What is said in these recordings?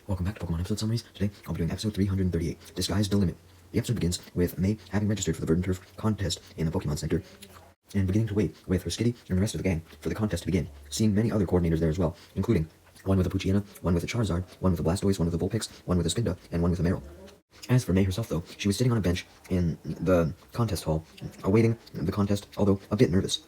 Welcome back to Pokemon episode summaries. Today, I'll be doing episode 338, Disguise the Limit. The episode begins with May having registered for the Verdant Turf contest in the Pokemon Center, and beginning to wait with her Skitty and the rest of the gang for the contest to begin, seeing many other coordinators there as well, including one with a Poochyena, one with a Charizard, one with a Blastoise, one with a Vulpix, one with a Spinda, and one with a Marill. As for May herself, though, she was sitting on a bench in the contest hall, awaiting the contest, although a bit nervous,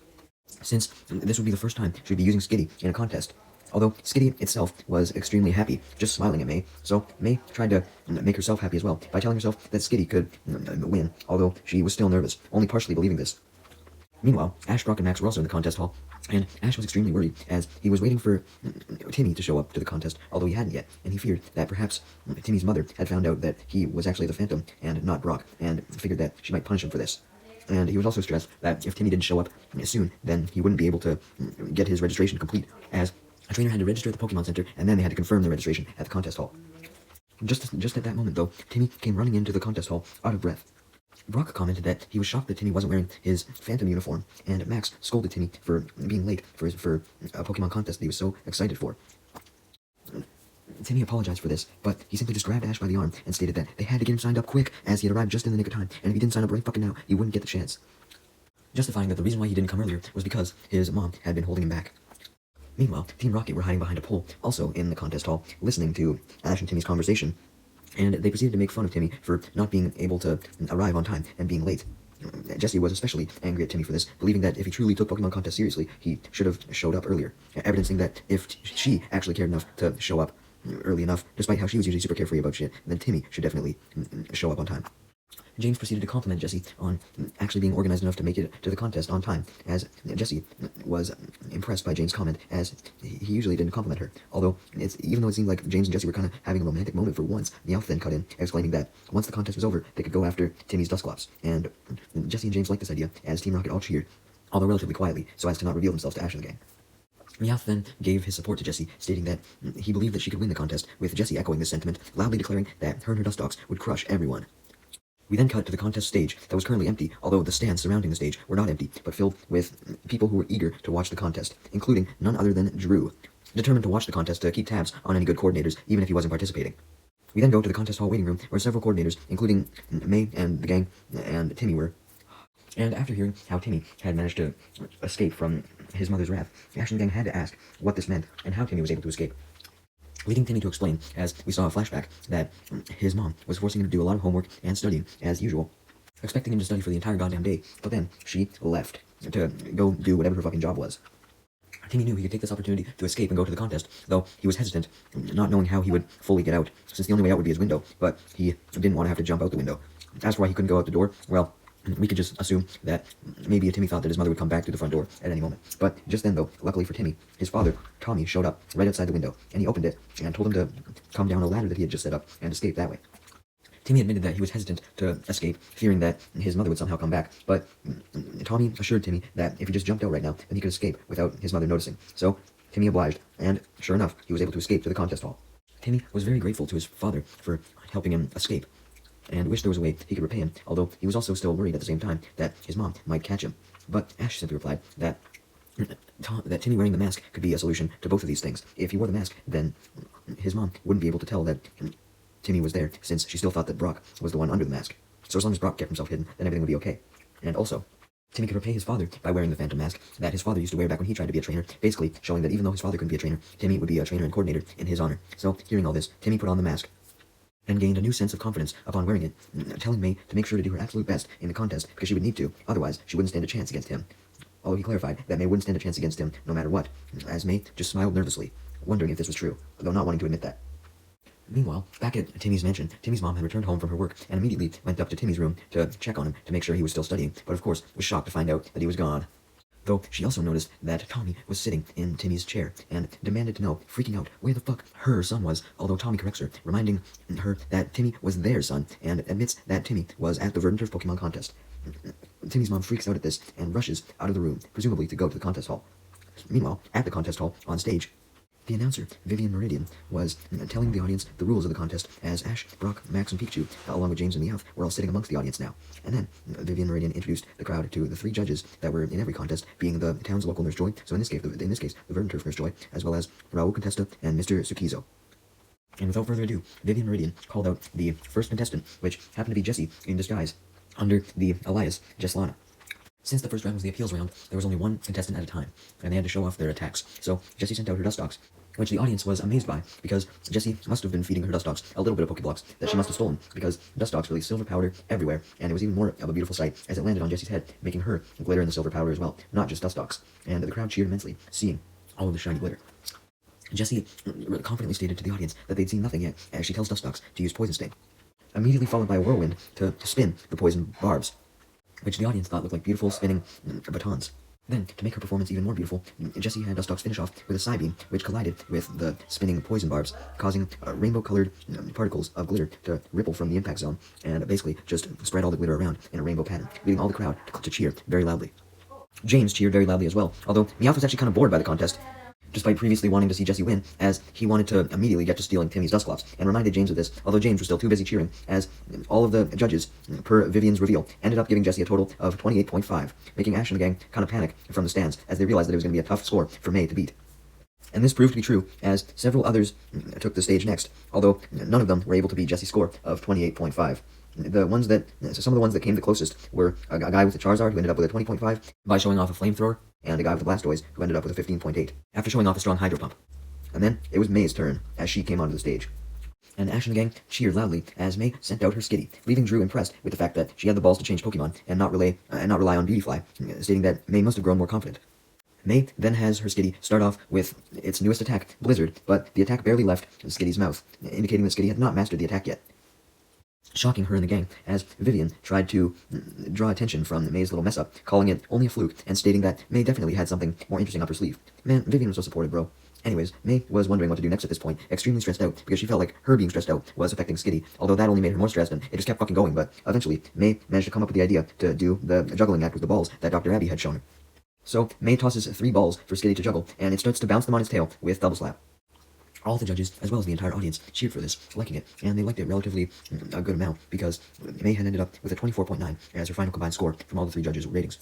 since this would be the first time she would be using Skitty in a contest. Although Skitty itself was extremely happy, just smiling at May, so May tried to make herself happy as well, by telling herself that Skitty could win, although she was still nervous, only partially believing this. Meanwhile, Ash, Brock, and Max were also in the contest hall, and Ash was extremely worried, as he was waiting for Timmy to show up to the contest, although he hadn't yet, and he feared that perhaps Timmy's mother had found out that he was actually the Phantom and not Brock, and figured that she might punish him for this. And he was also stressed that if Timmy didn't show up soon, then he wouldn't be able to get his registration complete, as a trainer had to register at the Pokemon Center, and then they had to confirm their registration at the contest hall. Just at that moment, though, Timmy came running into the contest hall, out of breath. Brock commented that he was shocked that Timmy wasn't wearing his Phantom uniform, and Max scolded Timmy for being late for a Pokemon contest that he was so excited for. Timmy apologized for this, but he simply just grabbed Ash by the arm and stated that they had to get him signed up quick, as he had arrived just in the nick of time, and if he didn't sign up right fucking now, he wouldn't get the chance. Justifying that the reason why he didn't come earlier was because his mom had been holding him back. Meanwhile, Team Rocket were hiding behind a pole, also in the contest hall, listening to Ash and Timmy's conversation, and they proceeded to make fun of Timmy for not being able to arrive on time and being late. Jesse was especially angry at Timmy for this, believing that if he truly took Pokemon contests seriously, he should have showed up earlier, evidencing that if she actually cared enough to show up early enough, despite how she was usually super carefree about shit, then Timmy should definitely show up on time. James proceeded to compliment Jesse on actually being organized enough to make it to the contest on time, as Jesse was impressed by James' comment, as he usually didn't compliment her. Although, even though it seemed like James and Jesse were kind of having a romantic moment for once, Meowth then cut in, exclaiming that once the contest was over, they could go after Timmy's Dusclops. And Jesse and James liked this idea, as Team Rocket all cheered, although relatively quietly, so as to not reveal themselves to Ash and the gang. Meowth then gave his support to Jessie, stating that he believed that she could win the contest, with Jessie echoing this sentiment, loudly declaring that her and her Dustox would crush everyone. We then cut to the contest stage that was currently empty, although the stands surrounding the stage were not empty, but filled with people who were eager to watch the contest, including none other than Drew, determined to watch the contest to keep tabs on any good coordinators, even if he wasn't participating. We then go to the contest hall waiting room, where several coordinators, including May and the gang and Timmy, were. And after hearing how Timmy had managed to escape from his mother's wrath, Ash and the gang had to ask what this meant and how Timmy was able to escape, leading Timmy to explain, as we saw a flashback, that his mom was forcing him to do a lot of homework and studying, as usual, expecting him to study for the entire goddamn day, but then she left to go do whatever her fucking job was. Timmy knew he could take this opportunity to escape and go to the contest, though he was hesitant, not knowing how he would fully get out, since the only way out would be his window, but he didn't want to have to jump out the window. As for why he couldn't go out the door, well, we could just assume that maybe Timmy thought that his mother would come back through the front door at any moment. But just then, though, luckily for Timmy, his father, Tommy, showed up right outside the window, and he opened it and told him to come down a ladder that he had just set up and escape that way. Timmy admitted that he was hesitant to escape, fearing that his mother would somehow come back, but Tommy assured Timmy that if he just jumped out right now, then he could escape without his mother noticing. So Timmy obliged, and sure enough, he was able to escape to the contest hall. Timmy was very grateful to his father for helping him escape, and wished there was a way he could repay him, although he was also still worried at the same time that his mom might catch him. But Ash simply replied that Timmy wearing the mask could be a solution to both of these things. If he wore the mask, then his mom wouldn't be able to tell that Timmy was there, since she still thought that Brock was the one under the mask. So as long as Brock kept himself hidden, then everything would be okay. And also, Timmy could repay his father by wearing the Phantom mask that his father used to wear back when he tried to be a trainer, basically showing that even though his father couldn't be a trainer, Timmy would be a trainer and coordinator in his honor. So, hearing all this, Timmy put on the mask and gained a new sense of confidence upon wearing it, telling May to make sure to do her absolute best in the contest, because she would need to, otherwise she wouldn't stand a chance against him. Although he clarified that May wouldn't stand a chance against him no matter what, as May just smiled nervously, wondering if this was true, though not wanting to admit that. Meanwhile, back at Timmy's mansion, Timmy's mom had returned home from her work and immediately went up to Timmy's room to check on him to make sure he was still studying, but of course was shocked to find out that he was gone. Though she also noticed that Tommy was sitting in Timmy's chair and demanded to know, freaking out, where the fuck her son was, although Tommy corrects her, reminding her that Timmy was their son, and admits that Timmy was at the Verdant Turf Pokemon contest. Timmy's mom freaks out at this and rushes out of the room, presumably to go to the contest hall. Meanwhile, at the contest hall, on stage, the announcer, Vivian Meridian, was telling the audience the rules of the contest, as Ash, Brock, Max, and Pikachu, along with James and Meowth, were all sitting amongst the audience now. And then Vivian Meridian introduced the crowd to the three judges that were in every contest, being the town's local Nurse Joy, so in this case, the Verdant Turf Nurse Joy, as well as Raul Contesta and Mr. Sukizo. And without further ado, Vivian Meridian called out the first contestant, which happened to be Jessie in disguise, under the alias Jesslana. Since the first round was the appeals round, there was only one contestant at a time, and they had to show off their attacks. So Jessie sent out her Dustox, which the audience was amazed by, because Jessie must have been feeding her Dustox a little bit of Pokeblocks that she must have stolen, because Dustox released silver powder everywhere, and it was even more of a beautiful sight as it landed on Jessie's head, making her glitter in the silver powder as well, not just Dustox. And the crowd cheered immensely, seeing all of the shiny glitter. Jessie confidently stated to the audience that they'd seen nothing yet, as she tells Dustox to use Poison Sting, immediately followed by a whirlwind to spin the poison barbs, which the audience thought looked like beautiful spinning batons. Then, to make her performance even more beautiful, Jessie had Dustox finish off with a Psybeam, which collided with the spinning poison barbs, causing rainbow-colored particles of glitter to ripple from the impact zone, and basically just spread all the glitter around in a rainbow pattern, leaving all the crowd to cheer very loudly. James cheered very loudly as well, although Meowth was actually kind of bored by the contest, despite previously wanting to see Jessie win, as he wanted to immediately get to stealing Timmy's Dusclops, and reminded James of this, although James was still too busy cheering, as all of the judges, per Vivian's reveal, ended up giving Jessie a total of 28.5, making Ash and the gang kind of panic from the stands, as they realized that it was going to be a tough score for May to beat. And this proved to be true, as several others took the stage next, although none of them were able to beat Jessie's score of 28.5. Some of the ones that came the closest were a guy with a Charizard who ended up with a 20.5 by showing off a flamethrower, and a guy with a Blastoise who ended up with a 15.8 after showing off a strong Hydro Pump. And then it was May's turn as she came onto the stage. And Ash and the gang cheered loudly as May sent out her Skitty, leaving Drew impressed with the fact that she had the balls to change Pokemon and not rely on Beautyfly, stating that May must have grown more confident. May then has her Skitty start off with its newest attack, Blizzard, but the attack barely left Skitty's mouth, indicating that Skitty had not mastered the attack yet, shocking her and the gang, as Vivian tried to draw attention from May's little mess-up, calling it only a fluke, and stating that May definitely had something more interesting up her sleeve. Man, Vivian was so supportive, bro. Anyways, May was wondering what to do next at this point, extremely stressed out, because she felt like her being stressed out was affecting Skitty, although that only made her more stressed, and it just kept fucking going, but eventually, May managed to come up with the idea to do the juggling act with the balls that Dr. Abby had shown her. So, May tosses 3 balls for Skitty to juggle, and it starts to bounce them on its tail with Double Slap. All the judges, as well as the entire audience, cheered for this, liking it, and they liked it relatively a good amount, because May had ended up with a 24.9 as her final combined score from all the 3 judges' ratings.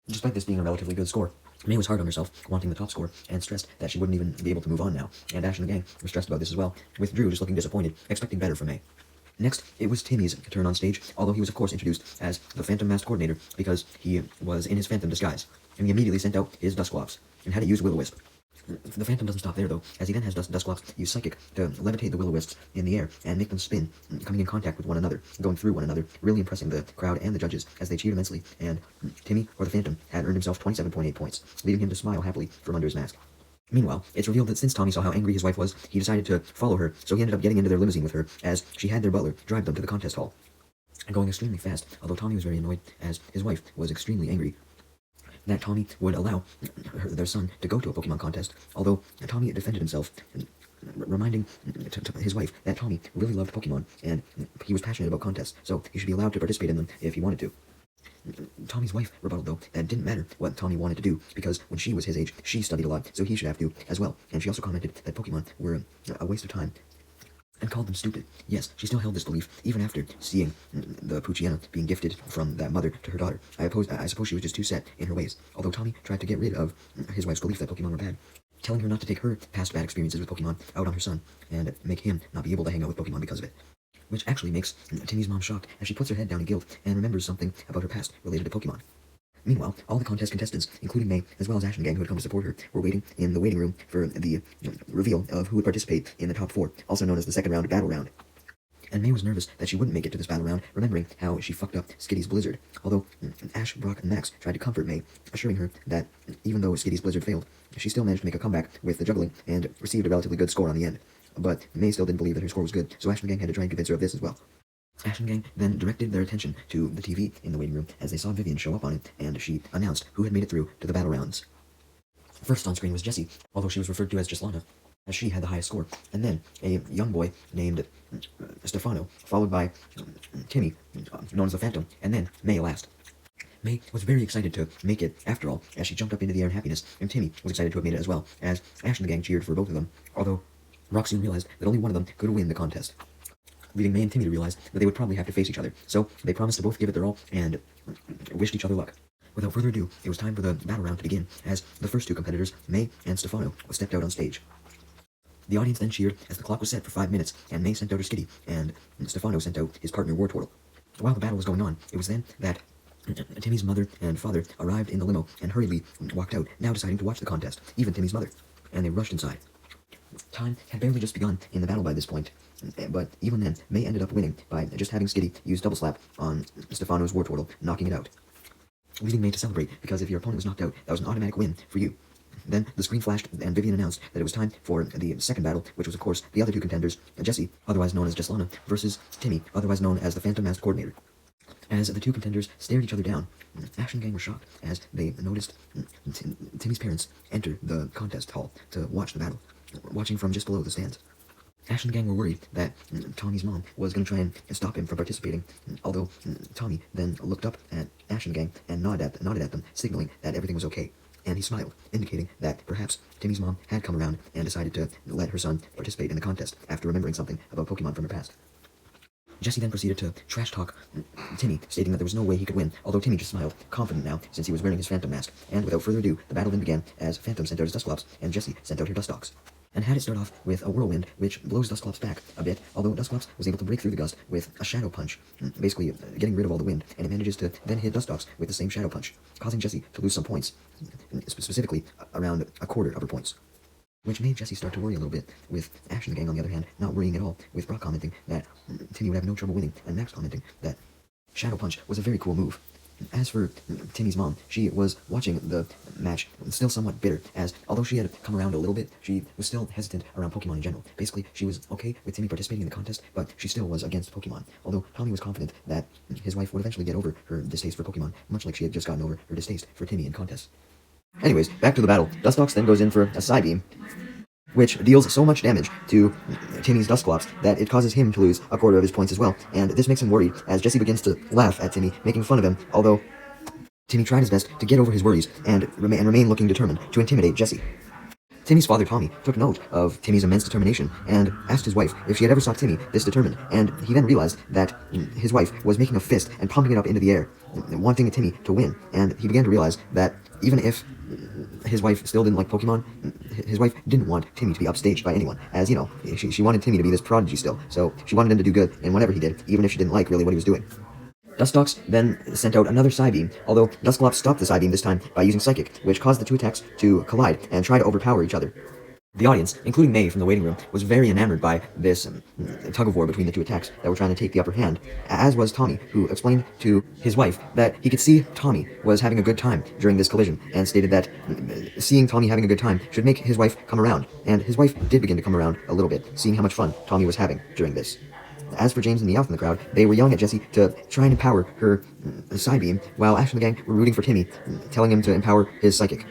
Despite this being a relatively good score, May was hard on herself, wanting the top score, and stressed that she wouldn't even be able to move on now, and Ash and the gang were stressed about this as well, with Drew just looking disappointed, expecting better from May. Next, it was Timmy's turn on stage, although he was of course introduced as the Phantom Masked Coordinator, because he was in his Phantom disguise, and he immediately sent out his Dusclops, and had to use Will-O-Wisp. The Phantom doesn't stop there, though, as he then has Dusclops use Psychic to levitate the Will-O-Wisps in the air and make them spin, coming in contact with one another, going through one another, really impressing the crowd and the judges as they cheered immensely, and Timmy, or the Phantom, had earned himself 27.8 points, leaving him to smile happily from under his mask. Meanwhile, it's revealed that since Tommy saw how angry his wife was, he decided to follow her, so he ended up getting into their limousine with her, as she had their butler drive them to the contest hall, and going extremely fast, although Tommy was very annoyed, as his wife was extremely angry that Tommy would allow their son to go to a Pokemon contest, although Tommy defended himself, reminding to his wife that Tommy really loved Pokemon, and he was passionate about contests, so he should be allowed to participate in them if he wanted to. Tommy's wife rebutted, though, that it didn't matter what Tommy wanted to do, because when she was his age, she studied a lot, so he should have to as well, and she also commented that Pokemon were a waste of time, and called them stupid. Yes, she still held this belief, even after seeing the Poochyena being gifted from that mother to her daughter. I suppose she was just too set in her ways, although Tommy tried to get rid of his wife's belief that Pokemon were bad, telling her not to take her past bad experiences with Pokemon out on her son, and make him not be able to hang out with Pokemon because of it. Which actually makes Timmy's mom shocked, as she puts her head down in guilt and remembers something about her past related to Pokemon. Meanwhile, all the contest contestants, including May, as well as Ash and gang who had come to support her, were waiting in the waiting room for the reveal of who would participate in the top 4, also known as the second round battle round. And May was nervous that she wouldn't make it to this battle round, remembering how she fucked up Skitty's Blizzard, although Ash, Brock, and Max tried to comfort May, assuring her that even though Skitty's Blizzard failed, she still managed to make a comeback with the juggling and received a relatively good score on the end. But May still didn't believe that her score was good, so Ash and gang had to try and convince her of this as well. Ash and gang then directed their attention to the TV in the waiting room as they saw Vivian show up on it, and she announced who had made it through to the battle rounds. First on screen was Jessie, although she was referred to as Jesslana, as she had the highest score, and then a young boy named Stefano, followed by Timmy, known as the Phantom, and then May last. May was very excited to make it, after all, as she jumped up into the air in happiness, and Timmy was excited to have made it as well, as Ash and the gang cheered for both of them, although Brock soon realized that only one of them could win the contest, leaving May and Timmy to realize that they would probably have to face each other, so they promised to both give it their all, and wished each other luck. Without further ado, it was time for the battle round to begin, as the first 2 competitors, May and Stefano, stepped out on stage. The audience then cheered as the clock was set for 5 minutes, and May sent out her skitty, and Stefano sent out his partner Wartortle. While the battle was going on, it was then that Timmy's mother and father arrived in the limo and hurriedly walked out, now deciding to watch the contest, even Timmy's mother, and they rushed inside. Time had barely just begun in the battle by this point, but even then, May ended up winning by just having Skitty use double slap on Stefano's Wartortle, knocking it out, leaving May to celebrate, because if your opponent was knocked out, that was an automatic win for you. Then the screen flashed, and Vivian announced that it was time for the second battle, which was, of course, the other two contenders, Jessie, otherwise known as Jesslana, versus Timmy, otherwise known as the Phantom Masked Coordinator. As the two contenders stared each other down, Ash and the gang were shocked as they noticed Timmy's parents enter the contest hall to watch the battle, watching from just below the stands. Ash and the gang were worried that Tommy's mom was going to try and stop him from participating, although Tommy then looked up at Ash and the gang and nodded at them, signaling that everything was okay. And he smiled, indicating that perhaps Timmy's mom had come around and decided to let her son participate in the contest after remembering something about Pokemon from her past. Jessie then proceeded to trash-talk Timmy, stating that there was no way he could win, although Timmy just smiled, confident now, since he was wearing his Phantom Mask. And without further ado, the battle then began, as Phantom sent out his Dusclops, and Jessie sent out her Dustox. And had it start off with a Whirlwind, which blows Dusclops back a bit, although Dusclops was able to break through the gust with a Shadow Punch, basically getting rid of all the wind, and it manages to then hit Dustox with the same Shadow Punch, causing Jessie to lose some points, specifically around a quarter of her points, which made Jessie start to worry a little bit, with Ash and the gang, on the other hand, not worrying at all, with Brock commenting that Timmy would have no trouble winning, and Max commenting that Shadow Punch was a very cool move. As for Timmy's mom, she was watching the match still somewhat bitter, as although she had come around a little bit, she was still hesitant around Pokemon in general. Basically, she was okay with Timmy participating in the contest, but she still was against Pokemon, although Tommy was confident that his wife would eventually get over her distaste for Pokemon, much like she had just gotten over her distaste for Timmy in contests. Anyways, back to the battle. Dustox then goes in for a Psybeam, which deals so much damage to Timmy's Dusclops that it causes him to lose a quarter of his points as well, and this makes him worried as Jessie begins to laugh at Timmy, making fun of him, although Timmy tried his best to get over his worries and remain looking determined to intimidate Jessie. Timmy's father, Tommy, took note of Timmy's immense determination and asked his wife if she had ever saw Timmy this determined, and he then realized that his wife was making a fist and pumping it up into the air, wanting Timmy to win, and he began to realize that even if his wife still didn't like Pokemon, his wife didn't want Timmy to be upstaged by anyone, as, you know, she wanted Timmy to be this prodigy still, so she wanted him to do good in whatever he did, even if she didn't like really what he was doing. Dustox then sent out another Psybeam, although Dusclops stopped the Psybeam this time by using Psychic, which caused the two attacks to collide and try to overpower each other. The audience, including May from the waiting room, was very enamored by this tug-of-war between the two attacks that were trying to take the upper hand, as was Tommy, who explained to his wife that he could see Tommy was having a good time during this collision, and stated that seeing Tommy having a good time should make his wife come around, and his wife did begin to come around a little bit, seeing how much fun Tommy was having during this. As for James and Meowth in the crowd, they were yelling at Jessie to try and empower her Psybeam, while Ash and the gang were rooting for Timmy, telling him to empower his Psychic.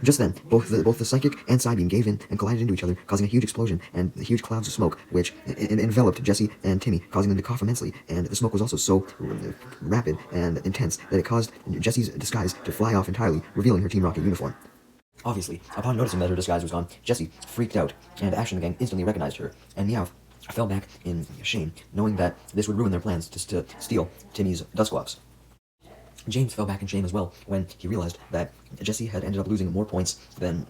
Just then, both the Psychic and Psybeam gave in and collided into each other, causing a huge explosion and huge clouds of smoke, which enveloped Jessie and Timmy, causing them to cough immensely, and the smoke was also so rapid and intense that it caused Jessie's disguise to fly off entirely, revealing her Team Rocket uniform. Obviously, upon noticing that her disguise was gone, Jessie freaked out, and Ash and the gang instantly recognized her, and Meowth fell back in shame, knowing that this would ruin their plans to steal Timmy's Dusclops. James fell back in shame as well when he realized that Jessie had ended up losing more points than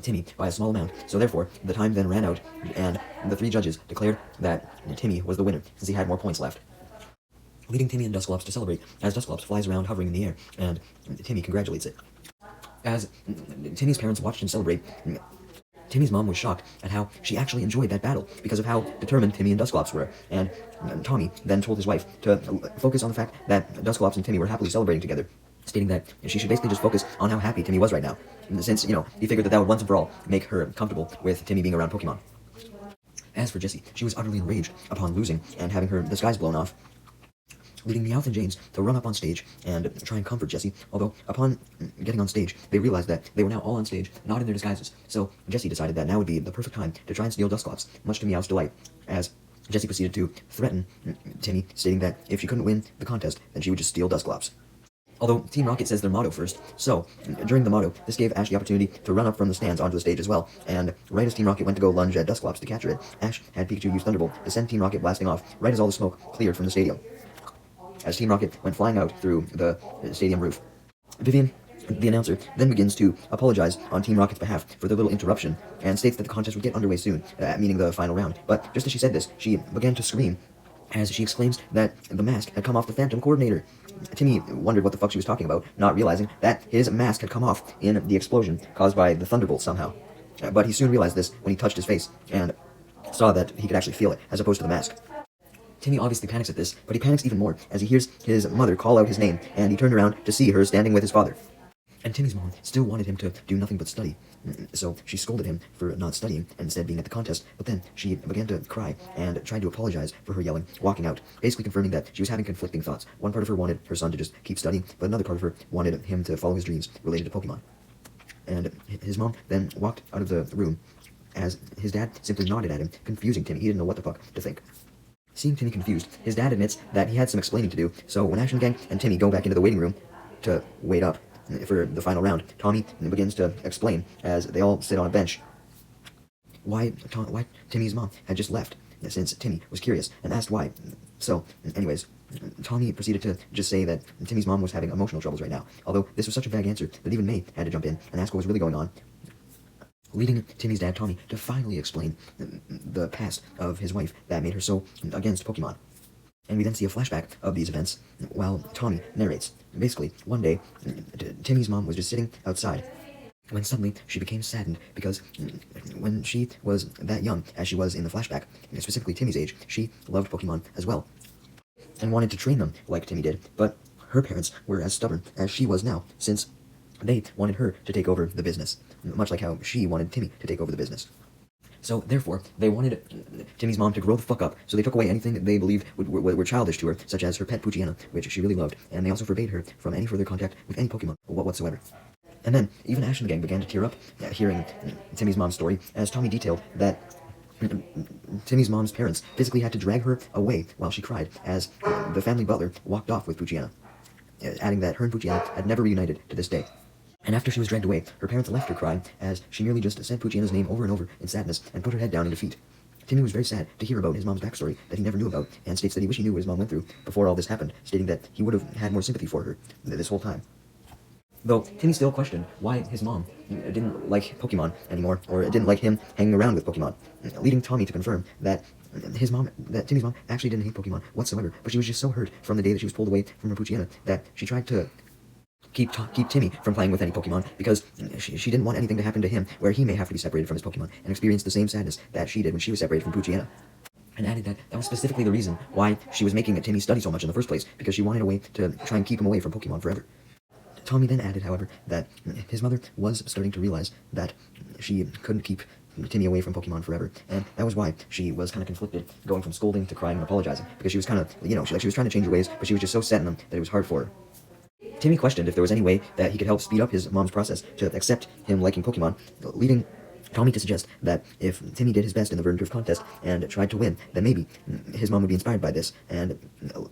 Timmy by a small amount, so therefore the time then ran out, and the three judges declared that Timmy was the winner since he had more points left, leading Timmy and Dusclops to celebrate as Dusclops flies around hovering in the air, and Timmy congratulates it. As Timmy's parents watched him celebrate, Timmy's mom was shocked at how she actually enjoyed that battle because of how determined Timmy and Dusclops were, and Tommy then told his wife to focus on the fact that Dusclops and Timmy were happily celebrating together, stating that she should basically just focus on how happy Timmy was right now, since, you know, he figured that would once and for all make her comfortable with Timmy being around Pokemon. As for Jessie, she was utterly enraged upon losing and having her disguise blown off, leading Meowth and James to run up on stage and try and comfort Jessie, although upon getting on stage, they realized that they were now all on stage, not in their disguises, so Jessie decided that now would be the perfect time to try and steal Dusclops, much to Meowth's delight, as Jessie proceeded to threaten Timmy, stating that if she couldn't win the contest, then she would just steal Dusclops. Although Team Rocket says their motto first, so during the motto, this gave Ash the opportunity to run up from the stands onto the stage as well, and right as Team Rocket went to go lunge at Dusclops to capture it, Ash had Pikachu use Thunderbolt to send Team Rocket blasting off, right as all the smoke cleared from the stadium, as Team Rocket went flying out through the stadium roof. Vivian The announcer then begins to apologize on Team Rocket's behalf for the little interruption, and states that the contest would get underway soon, meaning the final round. But just as she said this, she began to scream as she exclaims that the mask had come off the Phantom Coordinator. Timmy wondered what the fuck she was talking about, not realizing that his mask had come off in the explosion caused by the thunderbolt somehow. But he soon realized this when he touched his face, and saw that he could actually feel it, as opposed to the mask. Timmy obviously panics at this, but he panics even more as he hears his mother call out his name, and he turned around to see her standing with his father. And Timmy's mom still wanted him to do nothing but study, so she scolded him for not studying and instead being at the contest, but then she began to cry and tried to apologize for her yelling, walking out, basically confirming that she was having conflicting thoughts. One part of her wanted her son to just keep studying, but another part of her wanted him to follow his dreams related to Pokemon. And his mom then walked out of the room as his dad simply nodded at him, confusing Timmy. He didn't know what the fuck to think. Seeing Timmy confused, his dad admits that he had some explaining to do, so when Ash and Gang and Timmy go back into the waiting room to wait up for the final round, Tommy begins to explain as they all sit on a bench why Timmy's mom had just left, since Timmy was curious and asked why. So, anyways, Tommy proceeded to just say that Timmy's mom was having emotional troubles right now, although this was such a vague answer that even May had to jump in and ask what was really going on, leading Timmy's dad, Tommy, to finally explain the past of his wife that made her so against Pokemon. And we then see a flashback of these events while Tommy narrates. Basically, one day, Timmy's mom was just sitting outside when suddenly she became saddened because when she was that young, as she was in the flashback, specifically Timmy's age, she loved Pokemon as well and wanted to train them like Timmy did, but her parents were as stubborn as she was now, since they wanted her to take over the business, much like how she wanted Timmy to take over the business. So, therefore, they wanted Timmy's mom to grow the fuck up, so they took away anything that they believed were childish to her, such as her pet Poochyena, which she really loved, and they also forbade her from any further contact with any Pokemon whatsoever. And then, even Ash and the gang began to tear up, hearing Timmy's mom's story, as Tommy detailed that Timmy's mom's parents physically had to drag her away while she cried, as the family butler walked off with Poochyena, adding that her and Poochyena had never reunited to this day. And after she was dragged away, her parents left her crying, as she merely just said Poochyena's name over and over in sadness and put her head down in defeat. Timmy was very sad to hear about his mom's backstory that he never knew about, and states that he wished he knew what his mom went through before all this happened, stating that he would have had more sympathy for her this whole time. Though Timmy still questioned why his mom didn't like Pokemon anymore, or didn't like him hanging around with Pokemon, leading Tommy to confirm that Timmy's mom actually didn't hate Pokemon whatsoever, but she was just so hurt from the day that she was pulled away from her Poochyena that she tried to keep Timmy from playing with any Pokemon, because she didn't want anything to happen to him where he may have to be separated from his Pokemon and experience the same sadness that she did when she was separated from Poochyena. And added that was specifically the reason why she was making Timmy study so much in the first place, because she wanted a way to try and keep him away from Pokemon forever. Tommy then added, however, that his mother was starting to realize that she couldn't keep Timmy away from Pokemon forever, and that was why she was kind of conflicted, going from scolding to crying and apologizing, because she was kind of, she was trying to change her ways, but she was just so set in them that it was hard for her. Timmy questioned if there was any way that he could help speed up his mom's process to accept him liking Pokemon, leading Tommy to suggest that if Timmy did his best in the Verdant Turf contest and tried to win, then maybe his mom would be inspired by this, and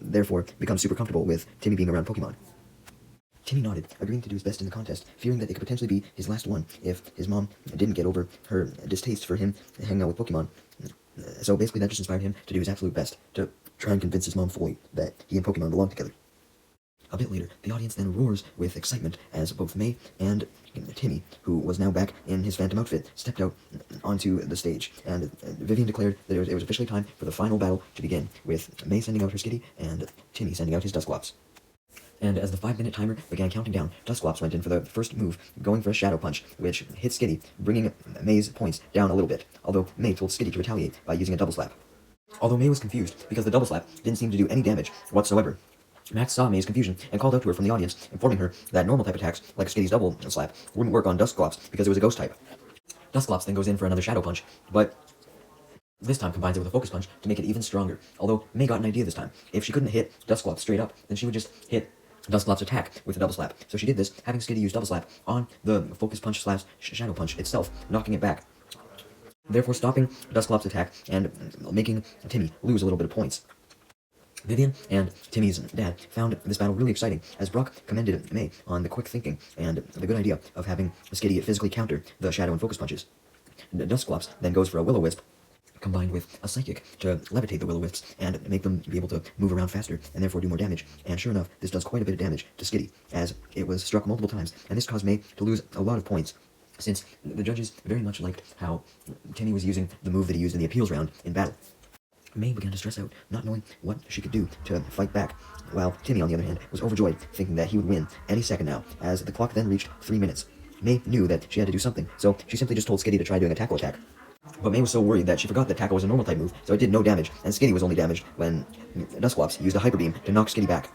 therefore become super comfortable with Timmy being around Pokemon. Timmy nodded, agreeing to do his best in the contest, fearing that it could potentially be his last one if his mom didn't get over her distaste for him hanging out with Pokemon. So basically that just inspired him to do his absolute best to try and convince his mom fully that he and Pokemon belong together. A bit later, the audience then roars with excitement as both May and Timmy, who was now back in his Phantom outfit, stepped out onto the stage, and Vivian declared that it was officially time for the final battle to begin, with May sending out her Skitty and Timmy sending out his Dusclops. And as the 5-minute timer began counting down, Dusclops went in for the first move, going for a Shadow Punch, which hit Skitty, bringing May's points down a little bit, although May told Skitty to retaliate by using a Double Slap. Although May was confused, because the Double Slap didn't seem to do any damage whatsoever, Max saw May's confusion and called out to her from the audience, informing her that normal type attacks, like Skitty's Double Slap, wouldn't work on Dusclops because it was a Ghost type. Dusclops then goes in for another Shadow Punch, but this time combines it with a Focus Punch to make it even stronger, although May got an idea this time. If she couldn't hit Dusclops straight up, then she would just hit Dusclops' attack with a Double Slap. So she did this, having Skitty use Double Slap on the Focus Punch / Shadow Punch itself, knocking it back, therefore stopping Dusclops' attack and making Timmy lose a little bit of points. Vivian and Timmy's dad found this battle really exciting, as Brock commended May on the quick thinking and the good idea of having Skitty physically counter the Shadow and Focus Punches. Dusclops then goes for a Will-O-Wisp, combined with a psychic to levitate the will-o-wisps and make them be able to move around faster and therefore do more damage. And sure enough, this does quite a bit of damage to Skitty, as it was struck multiple times, and this caused May to lose a lot of points, since the judges very much liked how Timmy was using the move that he used in the appeals round in battle. May began to stress out, not knowing what she could do to fight back, while Timmy, on the other hand, was overjoyed, thinking that he would win any second now, as the clock then reached 3 minutes. May knew that she had to do something, so she simply just told Skitty to try doing a tackle attack. But May was so worried that she forgot that tackle was a normal type move, so it did no damage, and Skitty was only damaged when Dusclops used a hyper beam to knock Skitty back.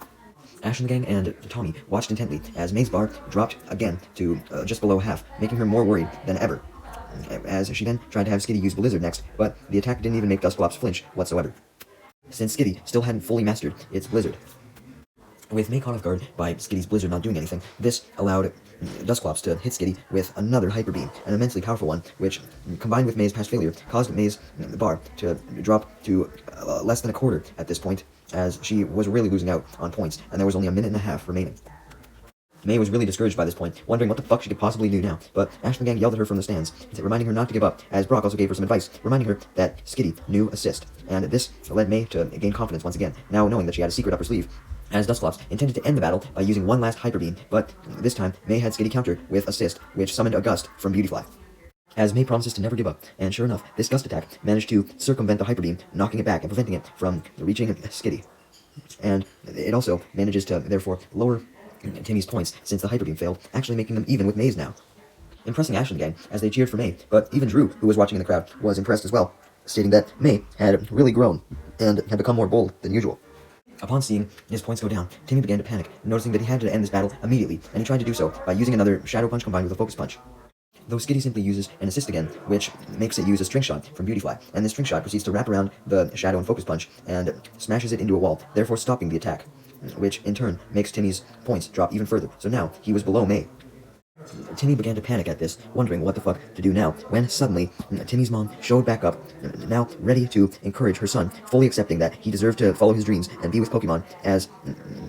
Ash and the gang and Tommy watched intently as May's bar dropped again to just below half, making her more worried than ever, as she then tried to have Skitty use Blizzard next, but the attack didn't even make Dusclops flinch whatsoever, since Skitty still hadn't fully mastered its Blizzard. With May caught off guard by Skitty's Blizzard not doing anything, this allowed Dusclops to hit Skitty with another Hyper Beam, an immensely powerful one, which, combined with May's past failure, caused May's bar to drop to less than a quarter at this point, as she was really losing out on points, and there was only a minute and a half remaining. May was really discouraged by this point, wondering what the fuck she could possibly do now, but Ash and the gang yelled at her from the stands, reminding her not to give up, as Brock also gave her some advice, reminding her that Skitty knew assist, and this led May to gain confidence once again, now knowing that she had a secret up her sleeve, as Dusclops intended to end the battle by using one last Hyper Beam, but this time May had Skitty countered with assist, which summoned a gust from Beautyfly. As May promises to never give up, and sure enough, this gust attack managed to circumvent the Hyper Beam, knocking it back and preventing it from reaching Skitty. And it also manages to, therefore, lower Timmy's points, since the Hyper Beam failed, actually making them even with May's now. Impressing Ash and the gang, as they cheered for May, but even Drew, who was watching in the crowd, was impressed as well, stating that May had really grown, and had become more bold than usual. Upon seeing his points go down, Timmy began to panic, noticing that he had to end this battle immediately, and he tried to do so by using another Shadow Punch combined with a Focus Punch. Though Skitty simply uses an assist again, which makes it use a string shot from Beautyfly, and this string shot proceeds to wrap around the Shadow and Focus Punch, and smashes it into a wall, therefore stopping the attack, which in turn makes Timmy's points drop even further, so now he was below May. Timmy began to panic at this, wondering what the fuck to do now, when suddenly Timmy's mom showed back up, now ready to encourage her son, fully accepting that he deserved to follow his dreams and be with Pokemon, as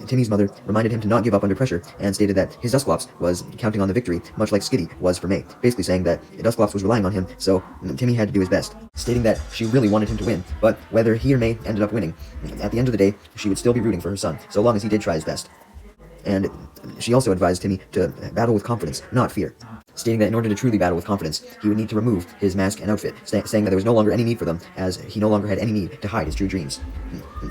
Timmy's mother reminded him to not give up under pressure, and stated that his Dusclops was counting on the victory, much like Skitty was for May, basically saying that Dusclops was relying on him, so Timmy had to do his best, stating that she really wanted him to win, but whether he or May ended up winning, at the end of the day, she would still be rooting for her son, so long as he did try his best. And she also advised Timmy to battle with confidence, not fear, stating that in order to truly battle with confidence, he would need to remove his mask and outfit, saying that there was no longer any need for them, as he no longer had any need to hide his true dreams.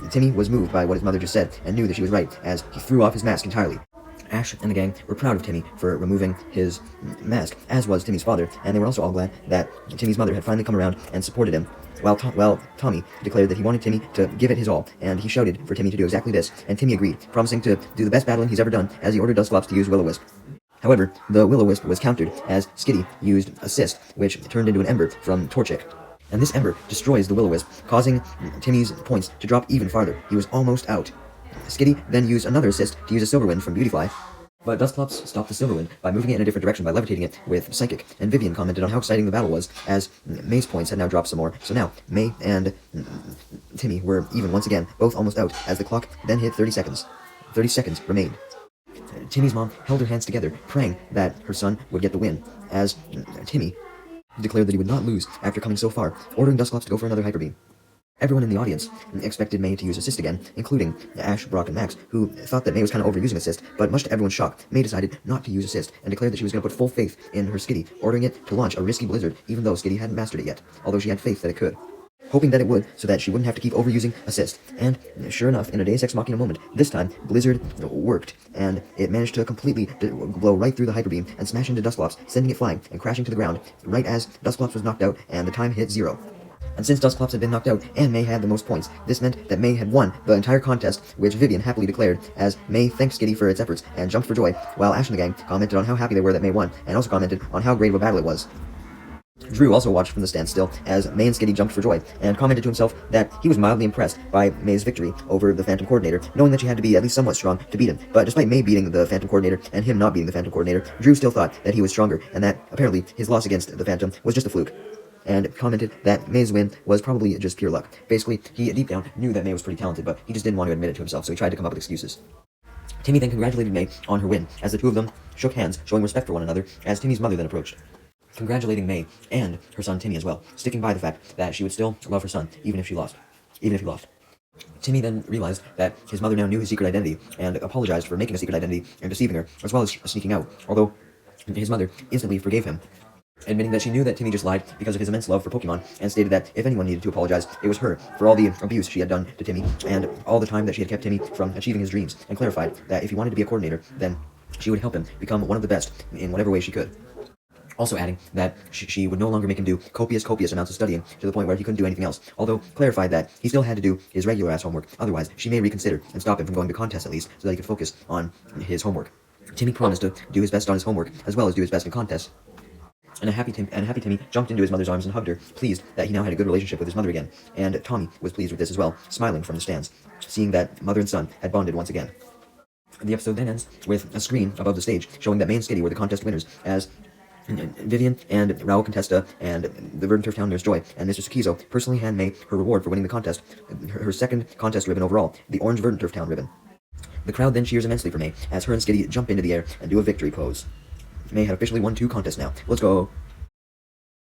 Timmy was moved by what his mother just said, and knew that she was right, as he threw off his mask entirely. Ash and the gang were proud of Timmy for removing his mask, as was Timmy's father, and they were also all glad that Timmy's mother had finally come around and supported him, while Tommy declared that he wanted Timmy to give it his all, and he shouted for Timmy to do exactly this, and Timmy agreed, promising to do the best battling he's ever done, as he ordered Dusclops to use Will-O-Wisp. However, the Will-O-Wisp was countered, as Skitty used Assist, which turned into an Ember from Torchic. And this Ember destroys the Will-O-Wisp, causing Timmy's points to drop even farther. He was almost out. Skitty then used another assist to use a Silver Wind from Beautyfly, but Dusclops stopped the Silver Wind by moving it in a different direction by levitating it with Psychic, and Vivian commented on how exciting the battle was, as May's points had now dropped some more, so now May and Timmy were even once again, both almost out, as the clock then hit 30 seconds. 30 seconds remained. Timmy's mom held her hands together, praying that her son would get the win, as Timmy declared that he would not lose after coming so far, ordering Dusclops to go for another Hyper Beam. Everyone in the audience expected May to use Assist again, including Ash, Brock, and Max, who thought that May was kind of overusing Assist, but much to everyone's shock, May decided not to use Assist, and declared that she was going to put full faith in her Skitty, ordering it to launch a risky Blizzard, even though Skitty hadn't mastered it yet, although she had faith that it could, hoping that it would, so that she wouldn't have to keep overusing Assist. And sure enough, in a Deus Ex Machina moment, this time, Blizzard worked, and it managed to completely blow right through the Hyper Beam and smash into Dusclops, sending it flying and crashing to the ground, right as Dusclops was knocked out and the time hit 0. And since Dusclops had been knocked out, and May had the most points, this meant that May had won the entire contest, which Vivian happily declared, as May thanked Skitty for its efforts and jumped for joy, while Ash and the gang commented on how happy they were that May won, and also commented on how great of a battle it was. Drew also watched from the standstill, as May and Skitty jumped for joy, and commented to himself that he was mildly impressed by May's victory over the Phantom Coordinator, knowing that she had to be at least somewhat strong to beat him. But despite May beating the Phantom Coordinator, and him not beating the Phantom Coordinator, Drew still thought that he was stronger, and that, apparently, his loss against the Phantom was just a fluke, and commented that May's win was probably just pure luck. Basically, he deep down knew that May was pretty talented, but he just didn't want to admit it to himself, so he tried to come up with excuses. Timmy then congratulated May on her win, as the two of them shook hands, showing respect for one another, as Timmy's mother then approached. congratulating May and her son Timmy as well, sticking by the fact that she would still love her son even if he lost. Timmy then realized that his mother now knew his secret identity and apologized for making a secret identity and deceiving her, as well as sneaking out, although his mother instantly forgave him, admitting that she knew that Timmy just lied because of his immense love for Pokemon, and stated that if anyone needed to apologize, it was her for all the abuse she had done to Timmy and all the time that she had kept Timmy from achieving his dreams, and clarified that if he wanted to be a coordinator, then she would help him become one of the best in whatever way she could. Also adding that she would no longer make him do copious amounts of studying to the point where he couldn't do anything else, although clarified that he still had to do his regular-ass homework, otherwise she may reconsider and stop him from going to contests at least, so that he could focus on his homework. Timmy promised to do his best on his homework, as well as do his best in contests. And a happy Timmy jumped into his mother's arms and hugged her, pleased that he now had a good relationship with his mother again, and Tommy was pleased with this as well, smiling from the stands, seeing that mother and son had bonded once again. The episode then ends with a screen above the stage, showing that May and Skitty were the contest winners, as Vivian and Raul Contesta and the Verdant Turf Town Nurse Joy and Mr. Sukizo personally hand May her reward for winning the contest, her second contest ribbon overall, the orange Verdant Turf Town ribbon. The crowd then cheers immensely for May, as her and Skitty jump into the air and do a victory pose. May had officially won 2 contests now. Let's go!